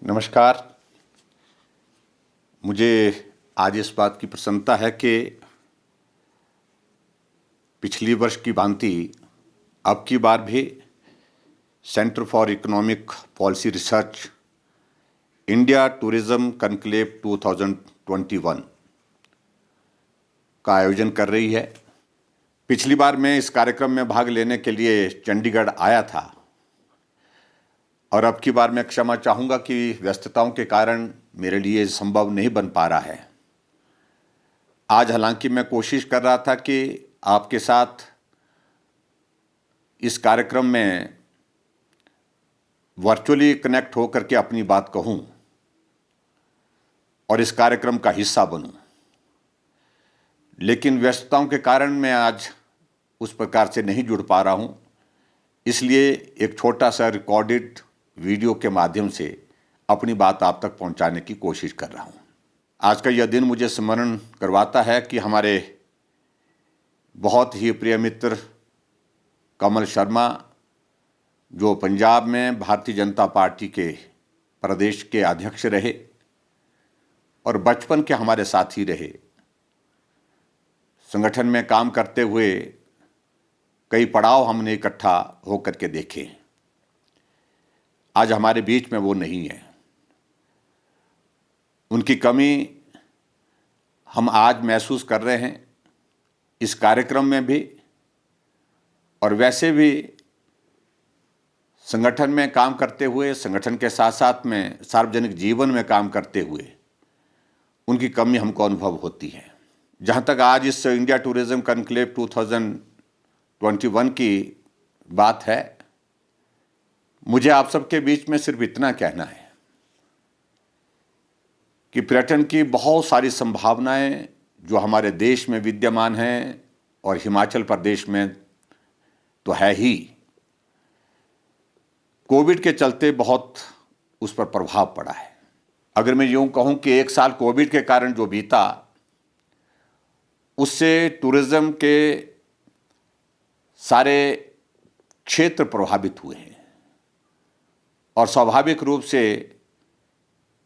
नमस्कार। मुझे आज इस बात की प्रसन्नता है कि पिछली वर्ष की भांति अब की बार भी centre for economic policy research India tourism conclave 2021 का आयोजन कर रही है। पिछली बार मैं इस कार्यक्रम में भाग लेने के लिए चंडीगढ़ आया था और अब की बार मैं क्षमा चाहूँगा कि व्यस्तताओं के कारण मेरे लिए संभव नहीं बन पा रहा है। आज हालांकि मैं कोशिश कर रहा था कि आपके साथ इस कार्यक्रम में वर्चुअली कनेक्ट होकर के अपनी बात कहूं और इस कार्यक्रम का हिस्सा बनूं, लेकिन व्यस्तताओं के कारण मैं आज उस प्रकार से नहीं जुड़ पा रहा हूं। इसलिए एक छोटा सा रिकॉर्डेड वीडियो के माध्यम से अपनी बात आप तक पहुंचाने की कोशिश कर रहा हूं। आज का यह दिन मुझे स्मरण करवाता है कि हमारे बहुत ही प्रिय मित्र कमल शर्मा, जो पंजाब में भारतीय जनता पार्टी के प्रदेश के अध्यक्ष रहे और बचपन के हमारे साथी रहे, संगठन में काम करते हुए कई पड़ाव हमने इकट्ठा होकर के देखे। आज हमारे बीच में वो नहीं है। उनकी कमी हम आज महसूस कर रहे हैं इस कार्यक्रम में भी, और वैसे भी संगठन में काम करते हुए, संगठन के साथ साथ में सार्वजनिक जीवन में काम करते हुए उनकी कमी हमको अनुभव होती है। जहाँ तक आज इस इंडिया टूरिज्म कॉन्क्लेव 2021 की बात है, मुझे आप सबके बीच में सिर्फ इतना कहना है कि पर्यटन की बहुत सारी संभावनाएं जो हमारे देश में विद्यमान हैं और हिमाचल प्रदेश में तो है ही, कोविड के चलते बहुत उस पर प्रभाव पड़ा है। अगर मैं यूं कहूं कि एक साल कोविड के कारण जो बीता, उससे टूरिज्म के सारे क्षेत्र प्रभावित हुए हैं और स्वाभाविक रूप से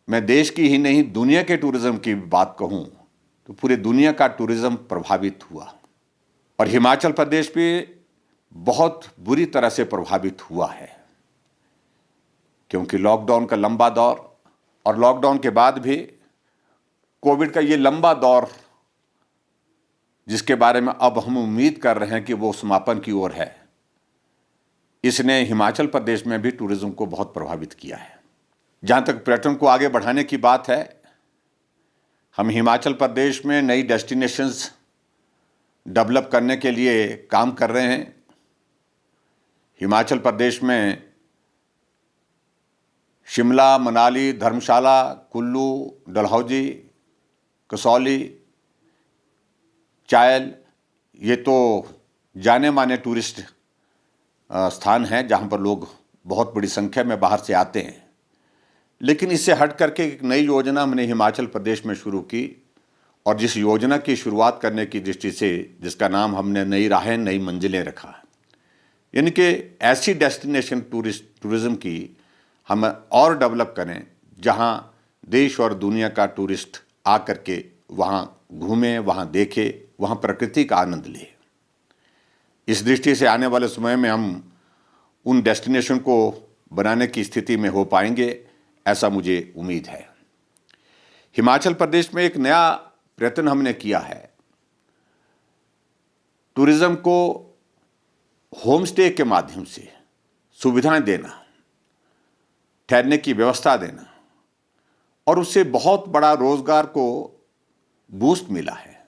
मैं देश की ही नहीं दुनिया के टूरिज्म की बात कहूं तो पूरी दुनिया का टूरिज्म प्रभावित हुआ और हिमाचल प्रदेश भी बहुत बुरी तरह से प्रभावित हुआ है, क्योंकि लॉकडाउन का लंबा दौर और लॉकडाउन के बाद भी कोविड का ये लंबा दौर, जिसके बारे में अब हम उम्मीद कर रहे हैं कि वो समापन की ओर है, इसने हिमाचल प्रदेश में भी टूरिज्म को बहुत प्रभावित किया है। जहाँ तक पर्यटन को आगे बढ़ाने की बात है, हम हिमाचल प्रदेश में नई डेस्टिनेशंस डेवलप करने के लिए काम कर रहे हैं। हिमाचल प्रदेश में शिमला, मनाली, धर्मशाला, कुल्लू, डलहौजी, कसौली, चायल, ये तो जाने माने टूरिस्ट स्थान हैं जहाँ पर लोग बहुत बड़ी संख्या में बाहर से आते हैं। लेकिन इससे हट करके एक नई योजना हमने हिमाचल प्रदेश में शुरू की और जिस योजना की शुरुआत करने की दृष्टि से जिसका नाम हमने नई राहें नई मंजिलें रखा है, यानी कि ऐसी डेस्टिनेशन टूरिज्म की हम और डेवलप करें जहां देश और दुनिया का टूरिस्ट आ करके वहां घूमे, वहां देखे, वहां प्रकृति का आनंद ले। इस दृष्टि से आने वाले समय में हम उन डेस्टिनेशन को बनाने की स्थिति में हो पाएंगे, ऐसा मुझे उम्मीद है। हिमाचल प्रदेश में एक नया प्रयत्न हमने किया है, टूरिज्म को होम स्टे के माध्यम से सुविधाएं देना, ठहरने की व्यवस्था देना, और उससे बहुत बड़ा रोजगार को बूस्ट मिला है।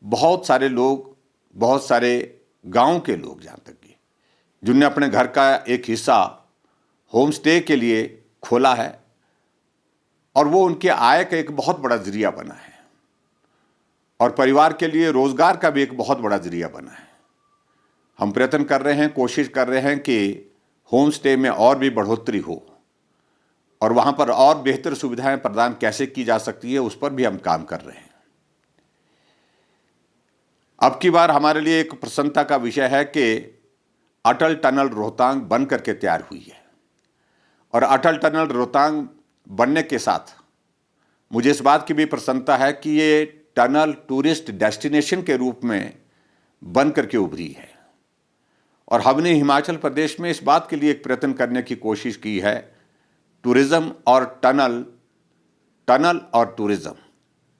बहुत सारे लोग, बहुत सारे गांव के लोग जहाँ तक कि जिन्होंने अपने घर का एक हिस्सा होम स्टे के लिए खोला है और वो उनके आय का एक बहुत बड़ा जरिया बना है और परिवार के लिए रोजगार का भी एक बहुत बड़ा जरिया बना है। हम प्रयत्न कर रहे हैं, कोशिश कर रहे हैं कि होम स्टे में और भी बढ़ोतरी हो और वहाँ पर और बेहतर सुविधाएं प्रदान कैसे की जा सकती है, उस पर भी हम काम कर रहे हैं। अब की बार हमारे लिए एक प्रसन्नता का विषय है कि अटल टनल रोहतांग बन करके तैयार हुई है और अटल टनल रोहतांग बनने के साथ मुझे इस बात की भी प्रसन्नता है कि ये टनल टूरिस्ट डेस्टिनेशन के रूप में बन करके उभरी है। और हमने हिमाचल प्रदेश में इस बात के लिए एक प्रयत्न करने की कोशिश की है, टूरिज़्म और टनल और टूरिज़्म,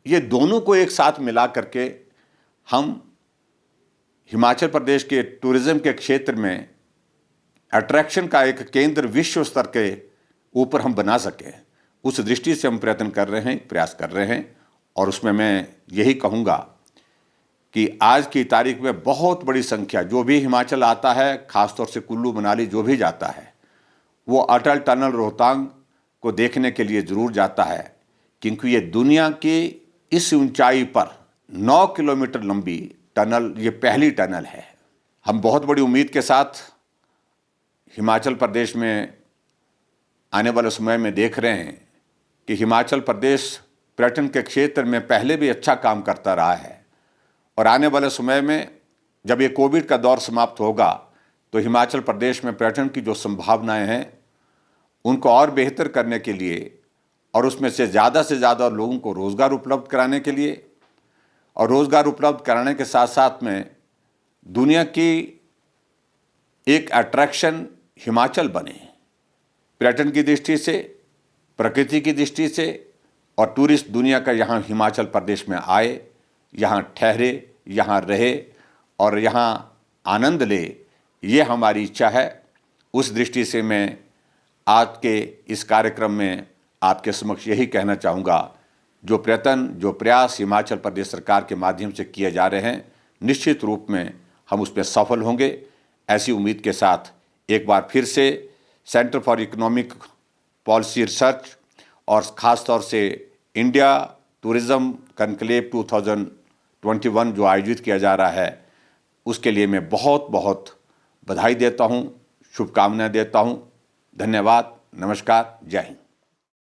ये दोनों को एक साथ मिला करके हम हिमाचल प्रदेश के टूरिज़्म के क्षेत्र में अट्रैक्शन का एक केंद्र विश्व स्तर के ऊपर हम बना सकें। उस दृष्टि से हम प्रयत्न कर रहे हैं, प्रयास कर रहे हैं। और उसमें मैं यही कहूँगा कि आज की तारीख में बहुत बड़ी संख्या जो भी हिमाचल आता है, ख़ासतौर से कुल्लू मनाली जो भी जाता है, वो अटल टनल रोहतांग को देखने के लिए ज़रूर जाता है, क्योंकि ये दुनिया की इस ऊंचाई पर 9 किलोमीटर लंबी टनल, ये पहली टनल है। हम बहुत बड़ी उम्मीद के साथ हिमाचल प्रदेश में आने वाले समय में देख रहे हैं कि हिमाचल प्रदेश पर्यटन के क्षेत्र में पहले भी अच्छा काम करता रहा है, और आने वाले समय में जब ये कोविड का दौर समाप्त होगा तो हिमाचल प्रदेश में पर्यटन की जो संभावनाएं हैं उनको और बेहतर करने के लिए, और उसमें से ज़्यादा लोगों को रोज़गार उपलब्ध कराने के लिए, और रोज़गार उपलब्ध कराने के साथ साथ में दुनिया की एक अट्रैक्शन हिमाचल बने, पर्यटन की दृष्टि से, प्रकृति की दृष्टि से, और टूरिस्ट दुनिया का यहाँ हिमाचल प्रदेश में आए, यहाँ ठहरे, यहाँ रहे और यहाँ आनंद ले, ये हमारी इच्छा है। उस दृष्टि से मैं आज के इस कार्यक्रम में आपके समक्ष यही कहना चाहूँगा, जो प्रयत्न, जो प्रयास हिमाचल प्रदेश सरकार के माध्यम से किए जा रहे हैं, निश्चित रूप में हम उसमें सफल होंगे। ऐसी उम्मीद के साथ एक बार फिर से centre for economic policy research और ख़ास तौर से इंडिया टूरिज़्म कॉन्क्लेव 2021 जो आयोजित किया जा रहा है, उसके लिए मैं बहुत बहुत बधाई देता हूँ, शुभकामनाएं देता हूँ। धन्यवाद, नमस्कार, जय हिंद।